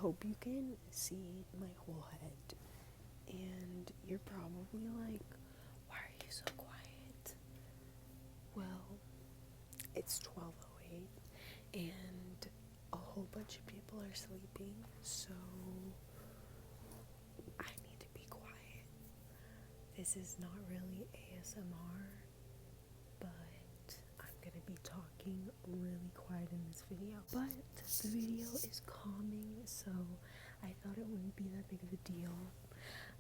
hope you can see my whole head. And you're probably like, why are you so quiet? Well, it's 12:08 and a whole bunch of people are sleeping, so I need to be quiet. This is not really ASMR, but I'm gonna be talking really quiet in this video. But the video is calming, so I thought it wouldn't be that big of a deal.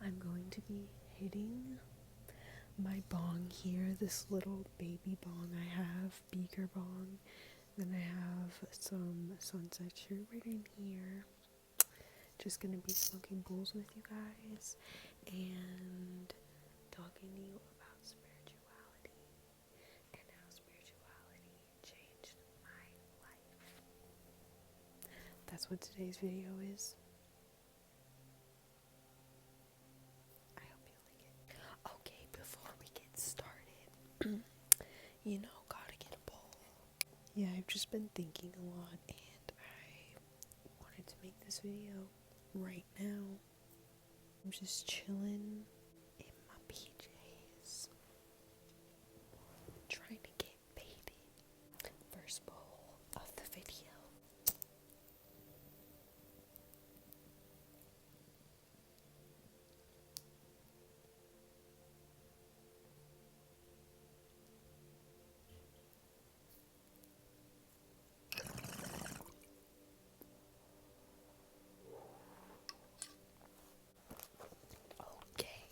I'm going to be hitting my bong here, this little baby bong I have, beaker bong. Then I have some sunset shirt right in here. Just gonna be smoking bowls with you guys and talking to you about spirituality and how spirituality changed my life. That's what today's video is. I hope you like it. Okay, before we get started, gotta get a bowl. Yeah, I've just been thinking a lot and I wanted to make this video right now. I'm just chilling in my PJs, trying to get baited. First bowl of the video. Okay.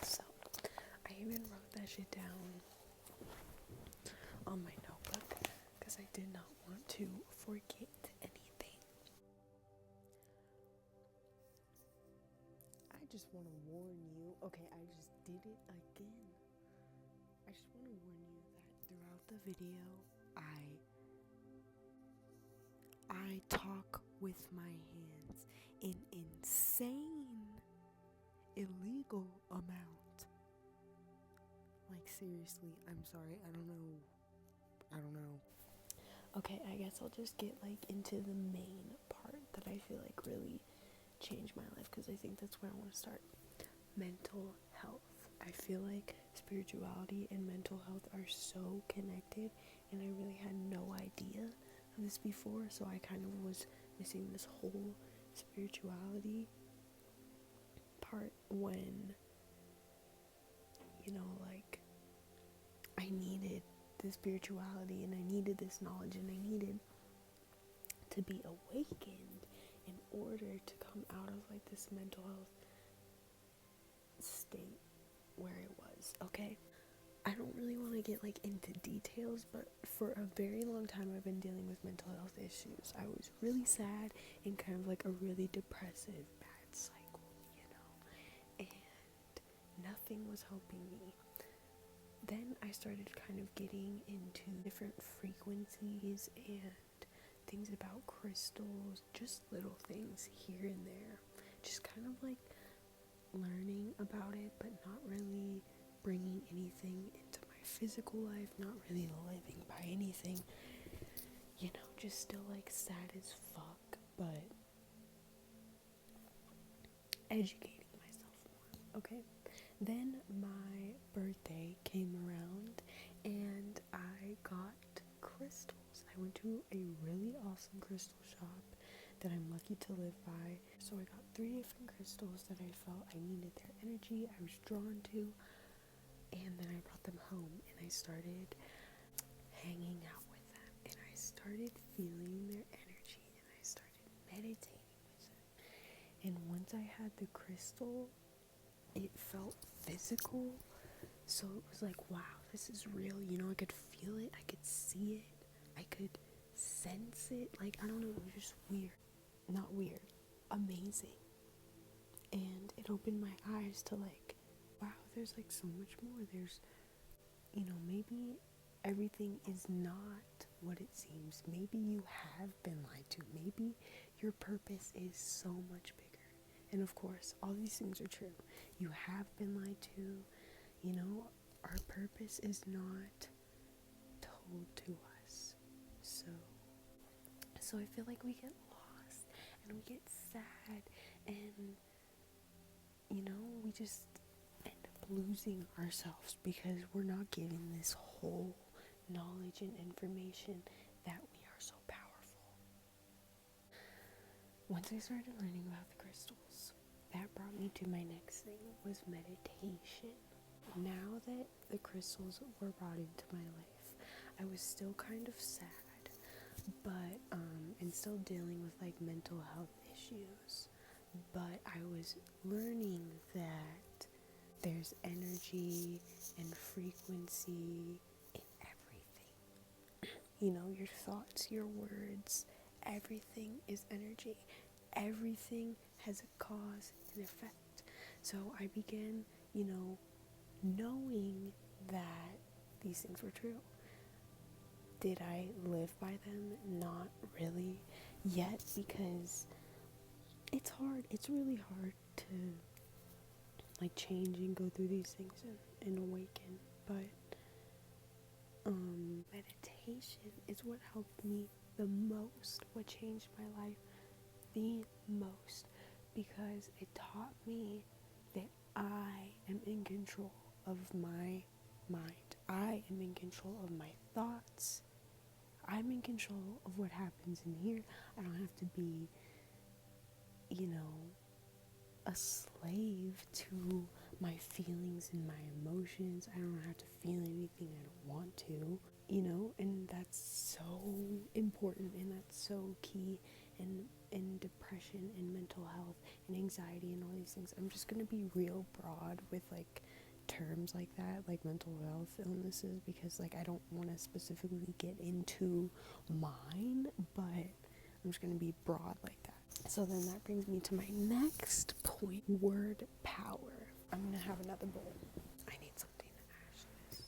So, I even wrote that shit down on my notebook because I did not want to forget anything. I just want to warn you. Okay, I just did it again. I just want to warn you that throughout the video, I talk with my hands in insane, illegal amount. Like, seriously, I'm sorry. I don't know. Okay, I guess I'll just get into the main part that I feel like really changed my life, because I think that's where I want to start. Mental health. I feel like spirituality and mental health are so connected, and I really had no idea of this before, so I kind of was missing this whole spirituality part when, I needed the spirituality and I needed this knowledge and I needed to be awakened in order to come out of this mental health state where it was. Okay, I don't really want to get into details, but for a very long time I've been dealing with mental health issues. I was really sad and kind of a really depressive bad cycle, and nothing was helping me. Then I started kind of getting into different frequencies and things about crystals, just little things here and there, just kind of learning about it, but not really bringing anything into my physical life, not really living by anything, just still sad as fuck, but educating myself more. Okay, then my birthday came around and I got crystals. I went to a really awesome crystal shop that I'm lucky to live by. So I got 3 different crystals that I felt I needed their energy, I was drawn to, and then I brought them home and I started hanging out with them and I started feeling their energy and I started meditating with them. And once I had the crystal, it felt physical, so it was wow, this is real. I could feel it, I could see it, I could sense it. I don't know, it was just weird. Not weird, amazing. And it opened my eyes to wow, there's so much more. There's, maybe everything is not what it seems. Maybe you have been lied to. Maybe your purpose is so much bigger. And of course, all these things are true. You have been lied to. Our purpose is not told to us. So I feel we get and we get sad, and we just end up losing ourselves because we're not given this whole knowledge and information that we are so powerful. Once I started learning about the crystals, that brought me to my next thing, was meditation. Now that the crystals were brought into my life, I was still kind of sad, but and still dealing with like mental health issues, but I was learning that there's energy and frequency in everything. Your thoughts, your words, everything is energy. Everything has a cause and effect. So I began, knowing that these things were true. Did I live by them? Not really yet, because it's hard. It's really hard to like change and go through these things and awaken. But meditation is what helped me the most, what changed my life the most, because it taught me that I am in control of my mind. I am in control of my thoughts. I'm in control of what happens in here. I don't have to be, a slave to my feelings and my emotions. I don't have to feel anything I don't want to, and that's so important, and that's so key in depression and mental health and anxiety and all these things. I'm just going to be real broad with like terms like that, like mental health illnesses, because like I don't want to specifically get into mine, but I'm just going to be broad like that. So then that brings me to my next point, word power. I'm going to have another bowl. I need something to ash this.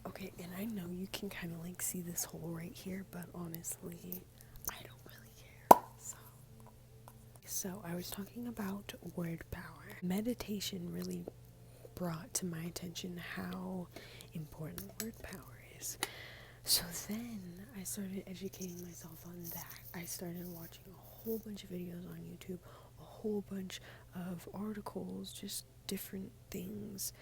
Okay, and I know you can kind of like see this hole right here, but honestly, I don't really care. So I was talking about word power. Meditation really brought to my attention how important word power is. So then I started educating myself on that. I started watching a whole bunch of videos on YouTube, a whole bunch of articles, just different things,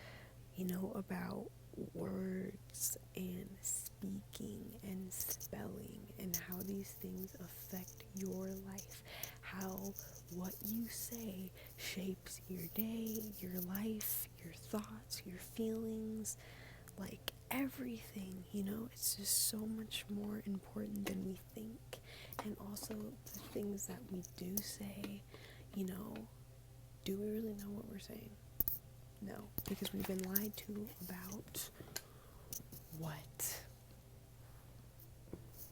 about words and speaking and spelling, and how these things affect your life, how what you say shapes your day, your life, your thoughts, your feelings, like everything, it's just so much more important than we think. And also the things that we do say, do we really know what we're saying? No, because we've been lied to about what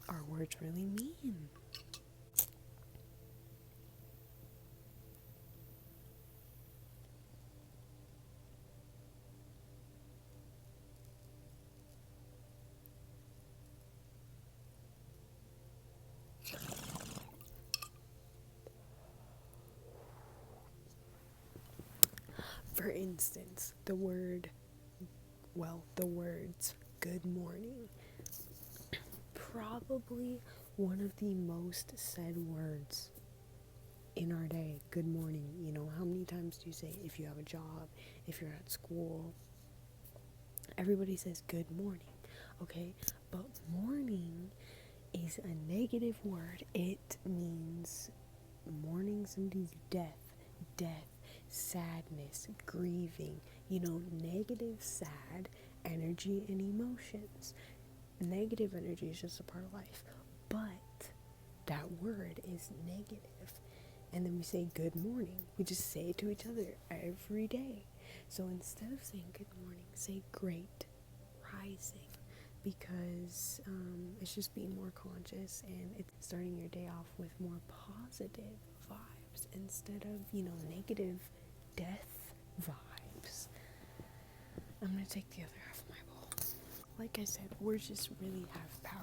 our words really mean. For instance, the words good morning, probably one of the most said words in our day. Good morning. How many times do you say, if you have a job, if you're at school, everybody says good morning, okay? But morning is a negative word. It means mourning somebody's death, sadness, grieving, negative, sad energy and emotions. Negative energy is just a part of life, but that word is negative. And then we say good morning. We just say it to each other every day. So instead of saying good morning, say great rising, because it's just being more conscious, and it's starting your day off with more positive vibes instead of, negative death vibes. I'm going to take the other half of my bowl. Like I said, words just really have power.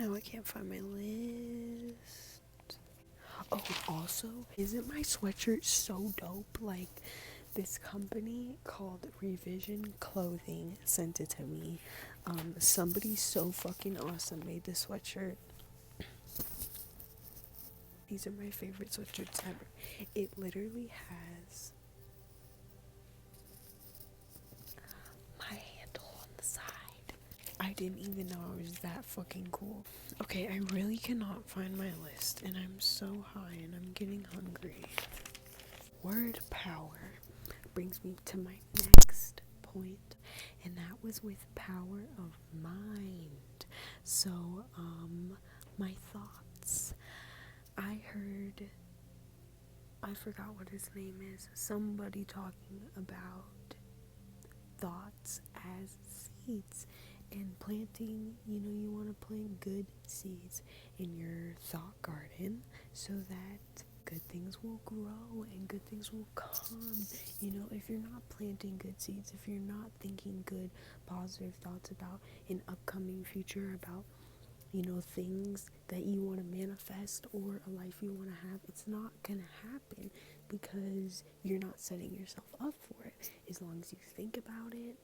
Now I can't find my list. Oh, also, isn't my sweatshirt so dope? Like, this company called Revision Clothing sent it to me. Somebody so fucking awesome made this sweatshirt. These are my favorite sweatshirts ever. It literally has my handle on the side. I didn't even know I was that fucking cool. Okay, I really cannot find my list, and I'm so high and I'm getting hungry. Word power brings me to my next point, and that was with power of mind. So, my thoughts. I forgot what his name is, somebody talking about thoughts as seeds and planting. You want to plant good seeds in your thought garden so that good things will grow and good things will come. If you're not planting good seeds, if you're not thinking good positive thoughts about an upcoming future, about things that you want to manifest or a life you want to have, it's not gonna happen because you're not setting yourself up for it. As long as you think about it,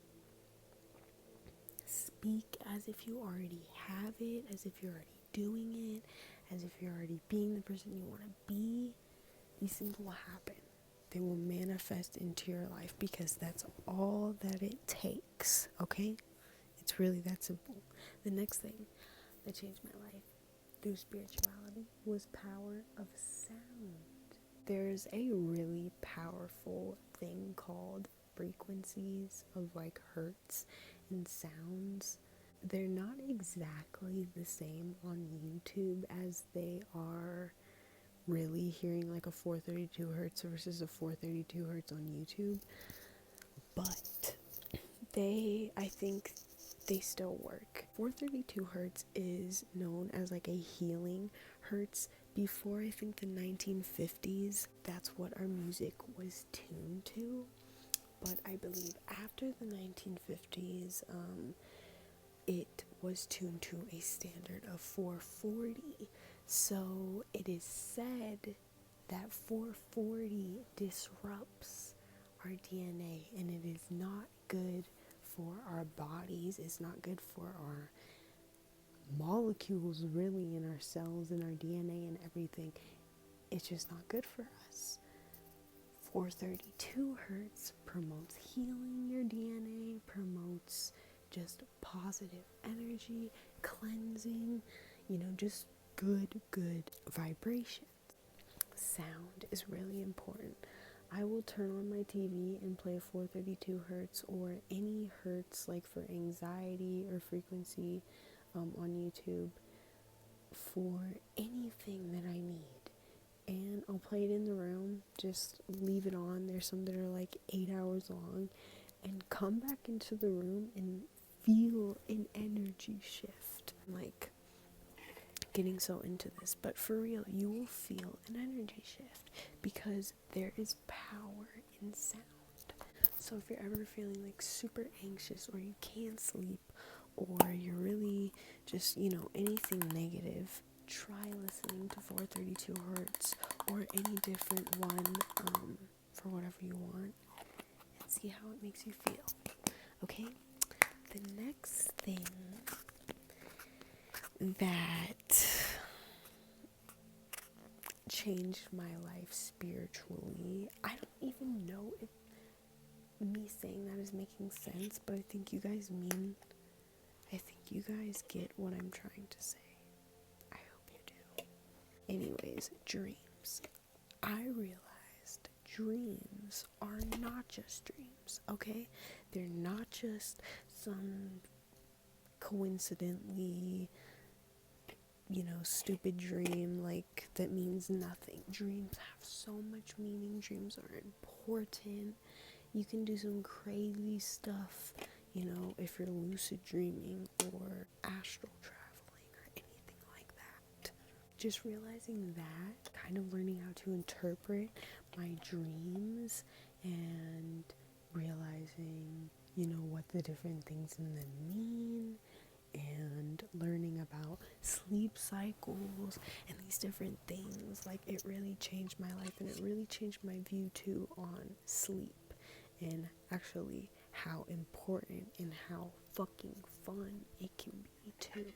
speak as if you already have it, as if you're already doing it, as if you're already being the person you want to be, these things will happen. They will manifest into your life because that's all that it takes, okay? It's really that simple. The next thing that changed my life through spirituality was power of sound. There's a really powerful thing called frequencies of like hertz and sounds. They're not exactly the same on YouTube as they are really hearing like a 432 hertz versus a 432 hertz on YouTube, but I think they still work. 432 hertz is known as like a healing hertz. Before, I think, the 1950s, that's what our music was tuned to. But I believe after the 1950s, it was tuned to a standard of 440. So it is said that 440 disrupts our DNA, and it is not good for our bodies. It's not good for our molecules, really, in our cells and our DNA and everything. It's just not good for us. 432 hertz promotes healing your DNA, promotes just positive energy, cleansing, just good vibrations. Sound is really important. I will turn on my TV and play 432 hertz or any hertz, like for anxiety or frequency on YouTube, for anything that I need. And I'll play it in the room, just leave it on. There's some that are like 8 hours long, and come back into the room and feel an energy shift. Like, getting so into this, but for real, you will feel an energy shift because there is power in sound. So if you're ever feeling like super anxious, or you can't sleep, or you're really just, anything negative, try listening to 432 hertz or any different one for whatever you want, and see how it makes you feel. Okay? The next thing that changed my life spiritually, I don't even know if me saying that is making sense, but I think you guys get what I'm trying to say. I hope you do. Anyways, dreams. I realized dreams are not just dreams, okay? They're not just some coincidentally, stupid dream like that means nothing. Dreams have so much meaning. Dreams are important. You can do some crazy stuff, if you're lucid dreaming or astral traveling or anything like that. Just realizing that, kind of learning how to interpret my dreams and realizing, what the different things in them mean, and learning about sleep cycles and these different things, like, it really changed my life, and it really changed my view too on sleep and actually how important and how fucking fun it can be too.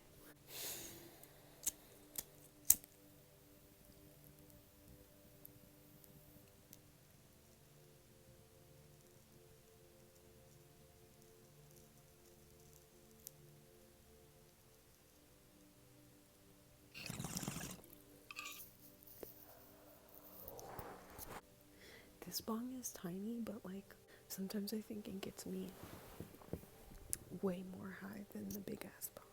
This bong is tiny, but like sometimes I think it gets me way more high than the big ass bong.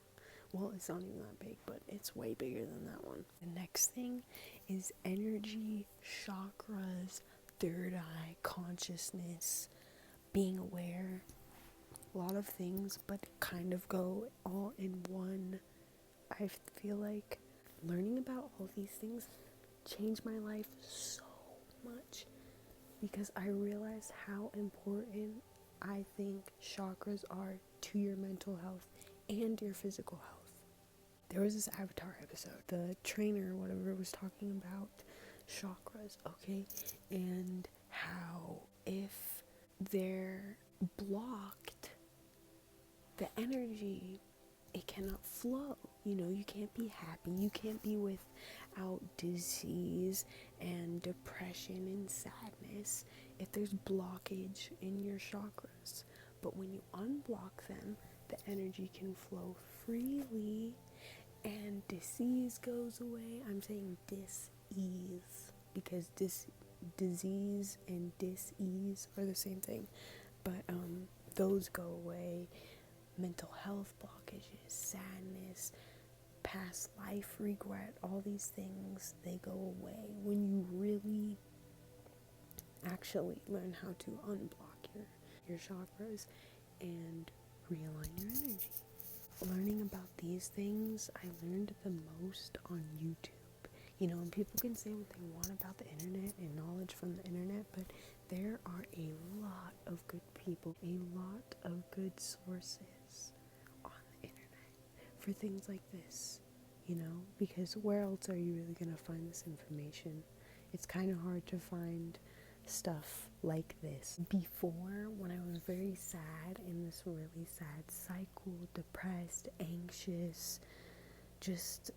Well, it's not even that big, but it's way bigger than that one. The next thing is energy, chakras, third eye, consciousness, being aware. A lot of things, but kind of go all in one. I feel like learning about all these things changed my life so much, because I realized how important I think chakras are to your mental health and your physical health. There was this Avatar episode, the trainer or whatever was talking about chakras, okay, and how if they're blocked, the energy, it cannot flow. You know, you can't be happy, you can't be without disease and depression and sadness if there's blockage in your chakras. But when you unblock them, the energy can flow freely and disease goes away. I'm saying dis-ease because disease and dis-ease are the same thing, but those go away. Mental health blockages, sadness, past life regret, all these things, they go away when you really actually learn how to unblock your chakras and realign your energy. Learning about these things, I learned the most on YouTube. You know, and people can say what they want about the internet and knowledge from the internet, but there are a lot of good people, a lot of good sources on the internet for things like this, you know, because where else are you really going to find this information? It's kind of hard to find stuff like this. Before, when I was very sad, in this really sad cycle, depressed, anxious, just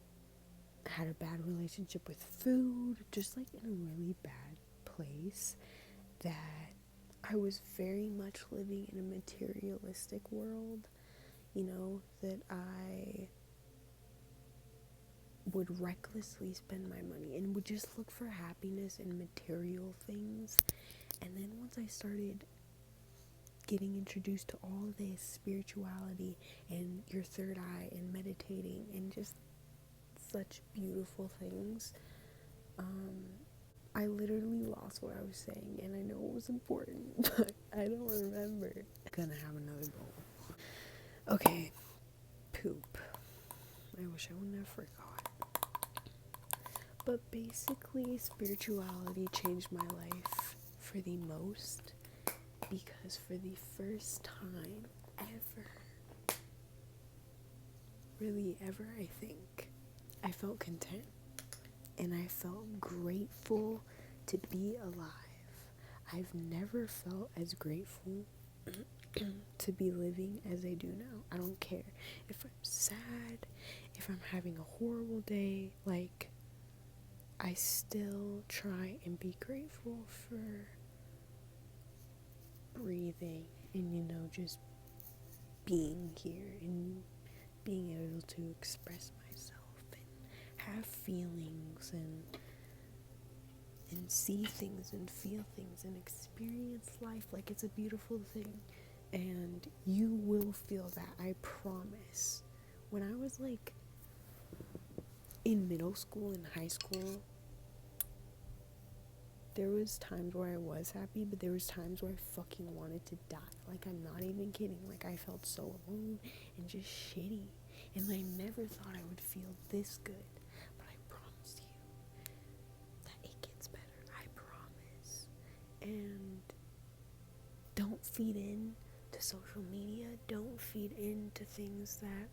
had a bad relationship with food, just like in a really bad place, that I was very much living in a materialistic world, you know, that I would recklessly spend my money and would just look for happiness in material things. And then once I started getting introduced to all this spirituality and your third eye and meditating and just such beautiful things, I literally lost what I was saying, and I know it was important, but I don't remember. Gonna have another bowl. Okay, poop. I wish I wouldn't have forgot. But basically, spirituality changed my life for the most, because for the first time ever, really ever, I think, I felt content. And I felt grateful to be alive. I've never felt as grateful to be living as I do now. I don't care if I'm sad, if I'm having a horrible day, like, I still try and be grateful for breathing and, you know, just being here and being able to express myself and have feelings and see things and feel things and experience life like it's a beautiful thing. And you will feel that, I promise. When I was like in middle school and high school, there was times where I was happy, but there was times where I fucking wanted to die. Like, I'm not even kidding. Like, I felt so alone and just shitty. And I never thought I would feel this good. But I promise you that it gets better. I promise. And don't feed in to social media. Don't feed into things that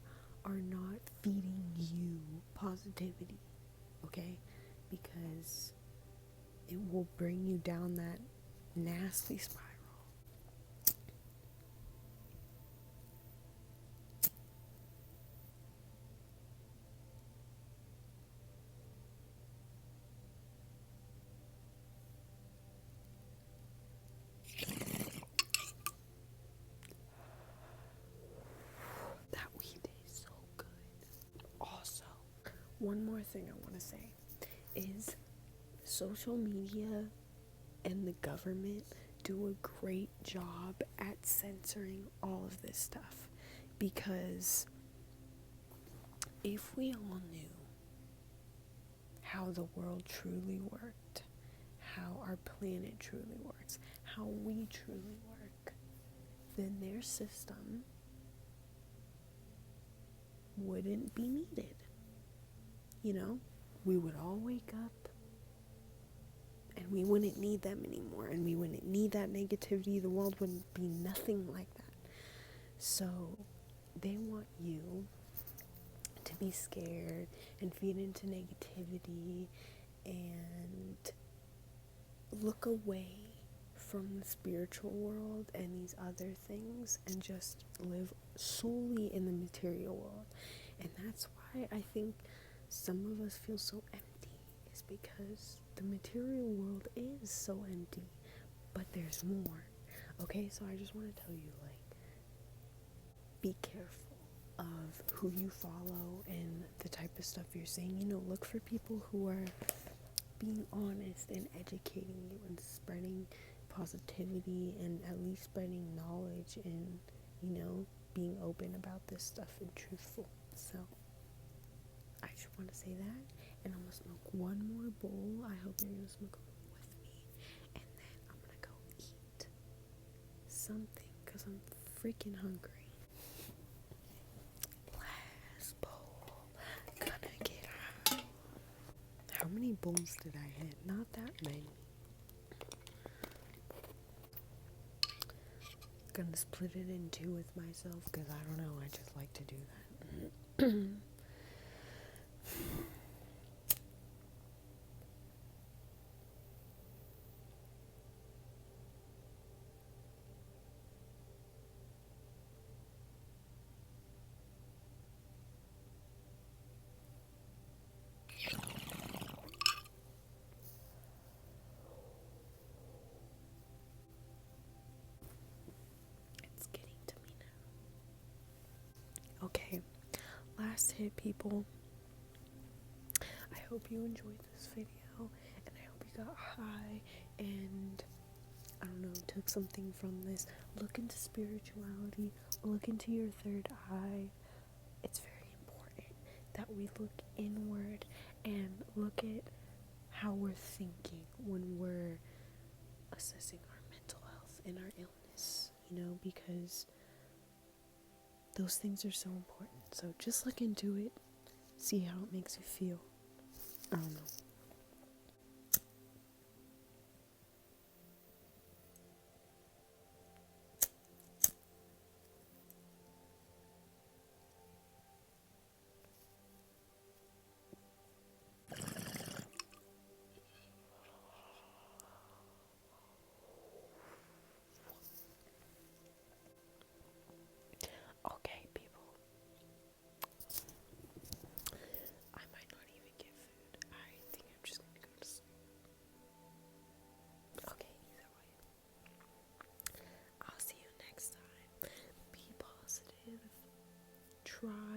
are not feeding you positivity, okay? Because it will bring you down that nasty spiral. That weed is so good. Also, one more thing I want to say is social media and the government do a great job at censoring all of this stuff, because if we all knew how the world truly worked, how our planet truly works, how we truly work, then their system wouldn't be needed. You know, we would all wake up and we wouldn't need them anymore, and we wouldn't need that negativity. The world wouldn't be nothing like that. So they want you to be scared and feed into negativity and look away from the spiritual world and these other things and just live solely in the material world. And that's why I think some of us feel so empty, is because the material world is so empty, but there's more. Okay, so I just want to tell you, like, be careful of who you follow and the type of stuff you're saying. You know, look for people who are being honest and educating you and spreading positivity and at least spreading knowledge and, you know, being open about this stuff and truthful. So I just want to say that, and I'm gonna smoke one more bowl. I hope you're gonna smoke with me, and then I'm gonna go eat something because I'm freaking hungry. Last bowl, gonna get out. How many bowls did I hit? Not that many. Gonna split it in two with myself because I don't know, I just like to do that. It's getting to me now. Okay, last hit, people. I hope you enjoyed this video, and I hope you got high and, I don't know, took something from this. Look into spirituality, look into your third eye. It's very important that we look inward and look at how we're thinking when we're assessing our mental health and our illness, you know, because those things are so important. So just look into it, see how it makes you feel. I don't know. Okay, people. I might not even get food. I think I'm just gonna go to sleep. Okay, either way. I'll see you next time. Be positive. Try